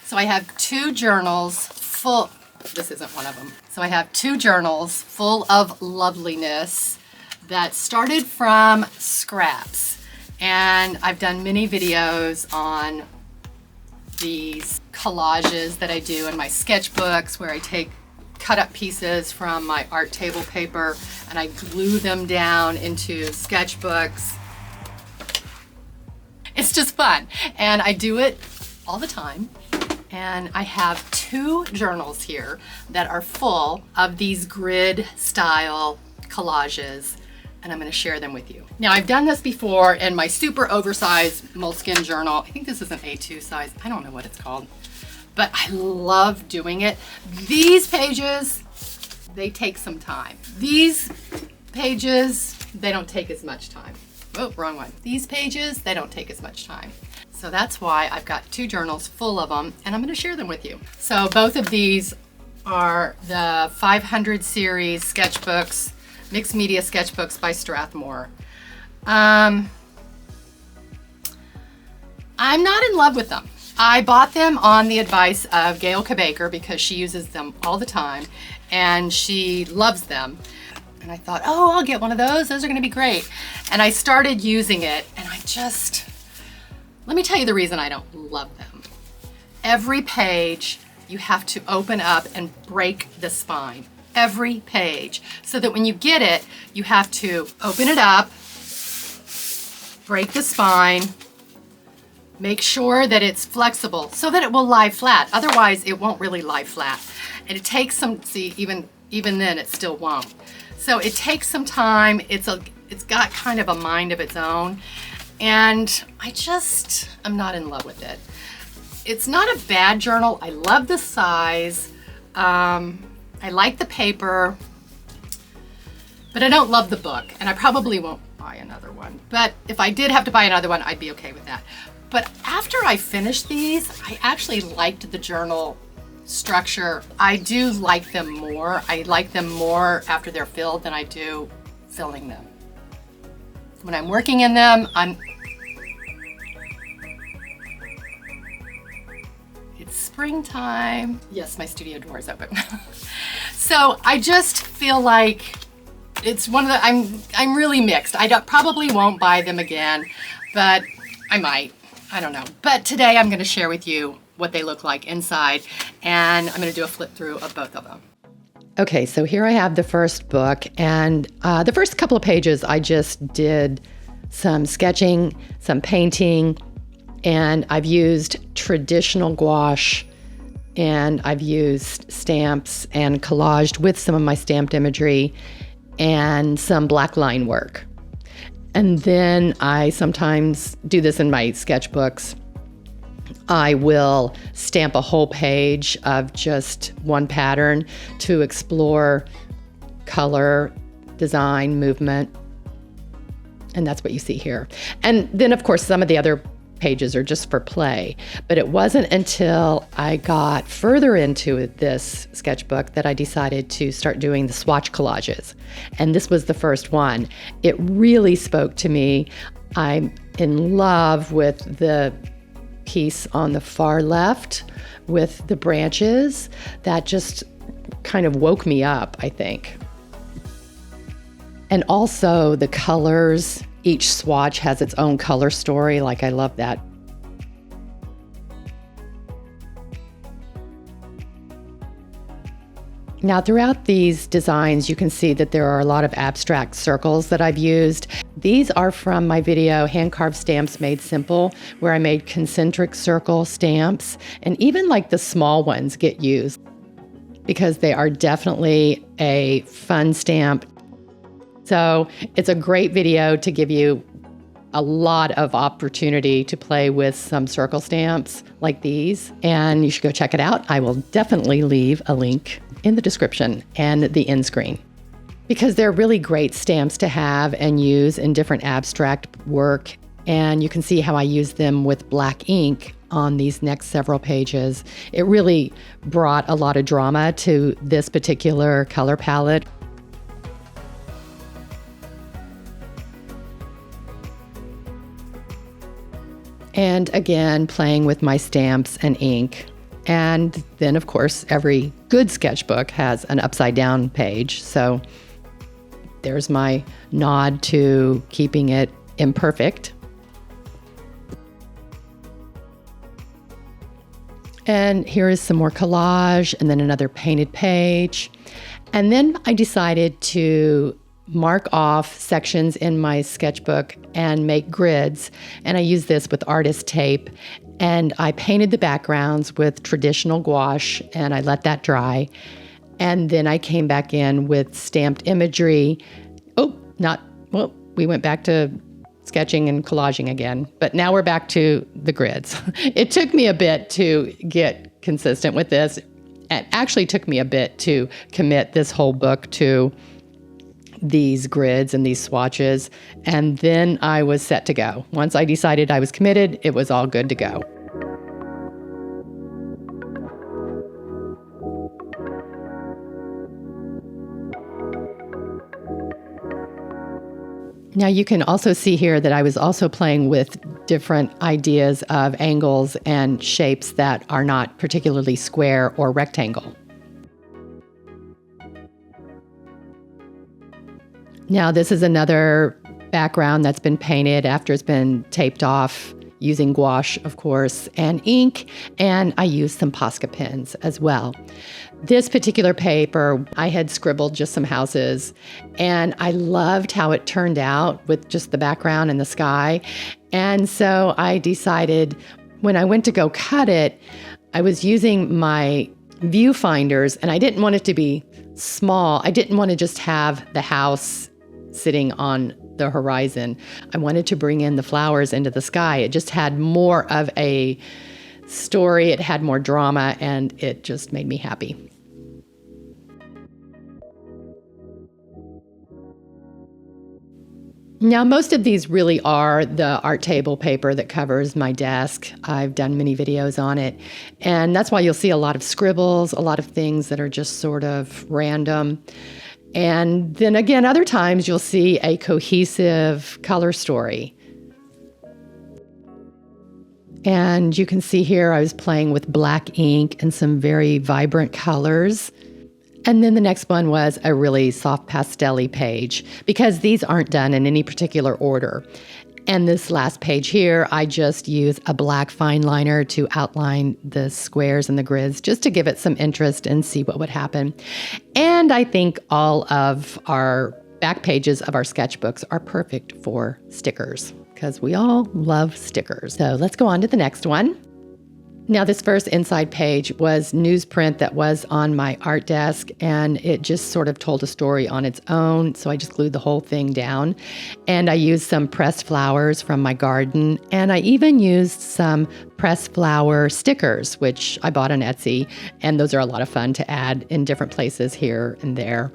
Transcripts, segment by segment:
So I have two journals full, this isn't one of them. So I have two journals full of loveliness that started from scraps. And I've done many videos on these collages that I do in my sketchbooks where I take cut up pieces from my art table paper and I glue them down into sketchbooks. It's just fun, and I do it all the time. And I have two journals here that are full of these grid style collages, and I'm going to share them with you. Now, I've done this before in my super oversized moleskin journal. I think this is an A2 size. I don't know what it's called, but I love doing it. These pages, they take some time. These pages, they don't take as much time. Oh, wrong one. These pages, they don't take as much time. So that's why I've got two journals full of them, and I'm going to share them with you. So both of these are the 500 series sketchbooks, mixed media sketchbooks by Strathmore. I'm not in love with them. I bought them on the advice of Gail Kabaker because she uses them all the time and she loves them. And I thought, oh, I'll get one of those. Those are going to be great. And I started using it, and let me tell you the reason I don't love them. Every page you have to open up and break the spine. Every page. So that when you get it, you have to open it up, break the spine, make sure that it's flexible so that it will lie flat. Otherwise, it won't really lie flat. And it takes some, see, even then it still won't. So it takes some time. It's got kind of a mind of its own. And I'm not in love with it. It's not a bad journal. I love the size. I like the paper, but I don't love the book, and I probably won't buy another one. But if I did have to buy another one, I'd be okay with that. But after I finished these, I actually liked the journal structure. I do like them more. I like them more after they're filled than I do filling them. When I'm working in them, it's springtime. Yes, my studio door is open. So I just feel like it's one of the, I'm really mixed. I probably won't buy them again, but I might. I don't know. But today I'm going to share with you what they look like inside, and I'm going to do a flip through of both of them. Okay, so here I have the first book, and the first couple of pages I just did some sketching, some painting, and I've used traditional gouache, and I've used stamps and collaged with some of my stamped imagery and some black line work. And then I sometimes do this in my sketchbooks. I will stamp a whole page of just one pattern to explore color, design, movement. And that's what you see here. And then, of course, some of the other pages are just for play. But it wasn't until I got further into this sketchbook that I decided to start doing the swatch collages. And this was the first one. It really spoke to me. I'm in love with the piece on the far left with the branches. That just kind of woke me up, I think. And also the colors. Each swatch has its own color story. Like, I love that. Now, throughout these designs, you can see that there are a lot of abstract circles that I've used. These are from my video, Hand-Carved Stamps Made Simple, where I made concentric circle stamps. And even like the small ones get used because they are definitely a fun stamp. So it's a great video to give you a lot of opportunity to play with some circle stamps like these, and you should go check it out. I will definitely leave a link in the description and the end screen because they're really great stamps to have and use in different abstract work. And you can see how I use them with black ink on these next several pages. It really brought a lot of drama to this particular color palette. And again, playing with my stamps and ink. And then, of course, every good sketchbook has an upside down page. So there's my nod to keeping it imperfect. And here is some more collage and then another painted page. And then I decided to mark off sections in my sketchbook and make grids. And I use this with artist tape. And I painted the backgrounds with traditional gouache and I let that dry. And then I came back in with stamped imagery. We went back to sketching and collaging again, but now we're back to the grids. It took me a bit to get consistent with this. It actually took me a bit to commit this whole book to these grids and these swatches, and then I was set to go. Once I decided I was committed, it was all good to go. Now you can also see here that I was also playing with different ideas of angles and shapes that are not particularly square or rectangle. Now this is another background that's been painted after it's been taped off using gouache, of course, and ink, and I used some Posca pens as well. This particular paper, I had scribbled just some houses, and I loved how it turned out with just the background and the sky. And so I decided when I went to go cut it, I was using my viewfinders, and I didn't want it to be small. I didn't want to just have the house sitting on the horizon. I wanted to bring in the flowers into the sky. It just had more of a story, it had more drama, and it just made me happy. Now, most of these really are the art table paper that covers my desk. I've done many videos on it, and that's why you'll see a lot of scribbles, a lot of things that are just sort of random. And then again, other times you'll see a cohesive color story. And you can see here I was playing with black ink and some very vibrant colors. And then the next one was a really soft pastel-y page, because these aren't done in any particular order. And this last page here, I just use a black fine liner to outline the squares and the grids, just to give it some interest and see what would happen. And I think all of our back pages of our sketchbooks are perfect for stickers, because we all love stickers. So let's go on to the next one. Now, this first inside page was newsprint that was on my art desk, and it just sort of told a story on its own, so I just glued the whole thing down. And I used some pressed flowers from my garden, and I even used some pressed flower stickers, which I bought on Etsy, and those are a lot of fun to add in different places here and there.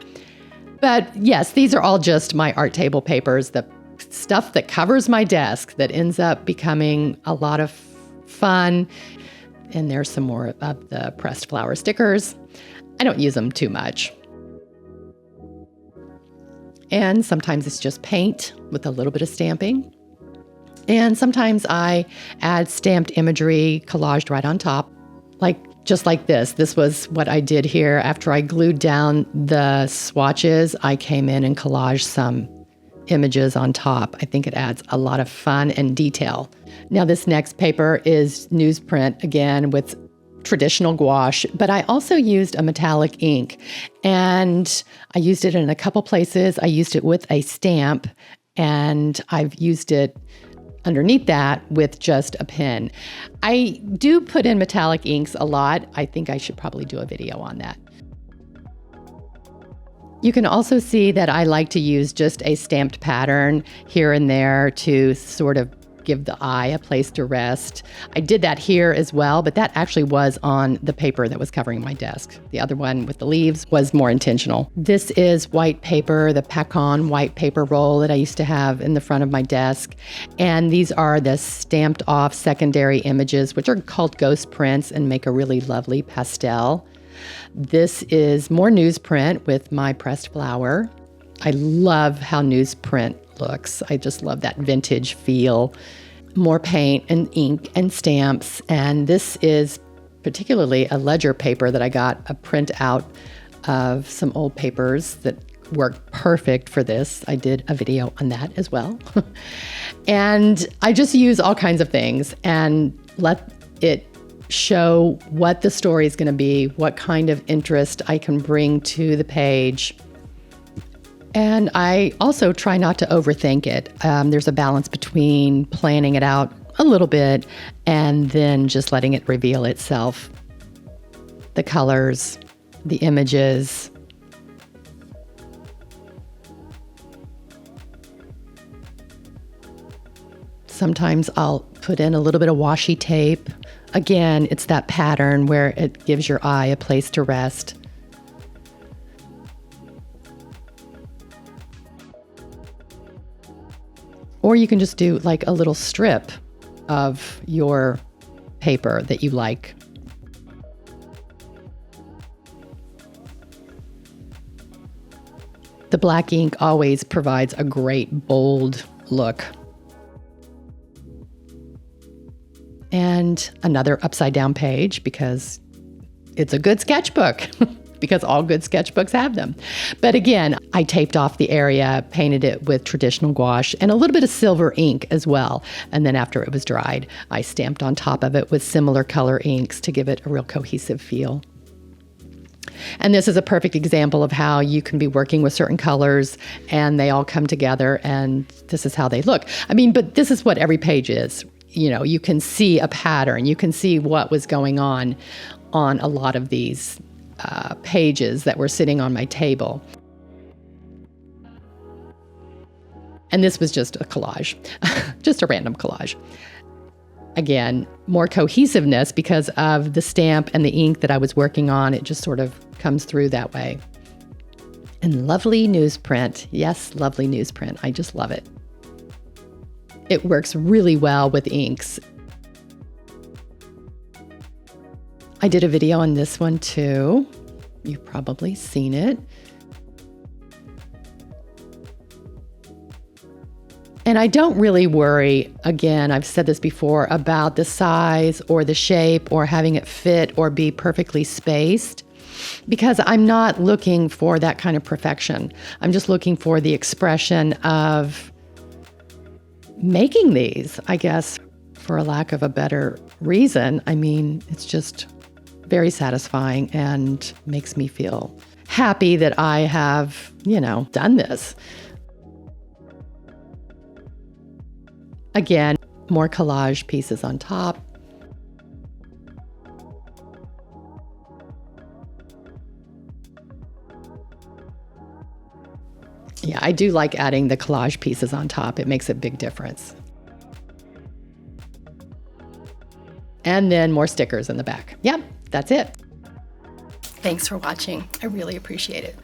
But yes, these are all just my art table papers, the stuff that covers my desk that ends up becoming a lot of fun. And there's some more of the pressed flower stickers. I don't use them too much. And sometimes it's just paint with a little bit of stamping. And sometimes I add stamped imagery collaged right on top, just like this. This was what I did here. After I glued down the swatches, I came in and collaged some images on top. I think it adds a lot of fun and detail. Now, this next paper is newsprint, again, with traditional gouache, but I also used a metallic ink, and I used it in a couple places. I used it with a stamp, and I've used it underneath that with just a pen. I do put in metallic inks a lot. I think I should probably do a video on that. You can also see that I like to use just a stamped pattern here and there to sort of give the eye a place to rest. I did that here as well, but that actually was on the paper that was covering my desk. The other one with the leaves was more intentional. This is white paper, the Pacon white paper roll that I used to have in the front of my desk. And these are the stamped off secondary images, which are called ghost prints and make a really lovely pastel. This is more newsprint with my pressed flower. I love how newsprint looks. I just love that vintage feel. More paint and ink and stamps. And this is particularly a ledger paper that I got a printout of some old papers that worked perfect for this. I did a video on that as well. And I just use all kinds of things and let it show what the story is going to be, what kind of interest I can bring to the page. And I also try not to overthink it. There's a balance between planning it out a little bit and then just letting it reveal itself. The colors, the images. Sometimes I'll put in a little bit of washi tape. Again, it's that pattern where it gives your eye a place to rest. Or you can just do like a little strip of your paper that you like. The black ink always provides a great bold look. And another upside down page because it's a good sketchbook, because all good sketchbooks have them. But again, I taped off the area, painted it with traditional gouache and a little bit of silver ink as well. And then after it was dried, I stamped on top of it with similar color inks to give it a real cohesive feel. And this is a perfect example of how you can be working with certain colors and they all come together and this is how they look. I mean, but this is what every page is. You know, you can see a pattern. You can see what was going on a lot of these pages that were sitting on my table. And this was just a collage, just a random collage. Again, more cohesiveness because of the stamp and the ink that I was working on. It just sort of comes through that way. And lovely newsprint. Yes, lovely newsprint. I just love it. It works really well with inks. I did a video on this one too. You've probably seen it. And I don't really worry, again, I've said this before, about the size or the shape or having it fit or be perfectly spaced, because I'm not looking for that kind of perfection. I'm just looking for the expression of making these, I guess, for a lack of a better reason. I mean, it's just very satisfying and makes me feel happy that I have, done this. Again, more collage pieces on top. Yeah, I do like adding the collage pieces on top. It makes a big difference. And then more stickers in the back. Yep, that's it. Thanks for watching. I really appreciate it.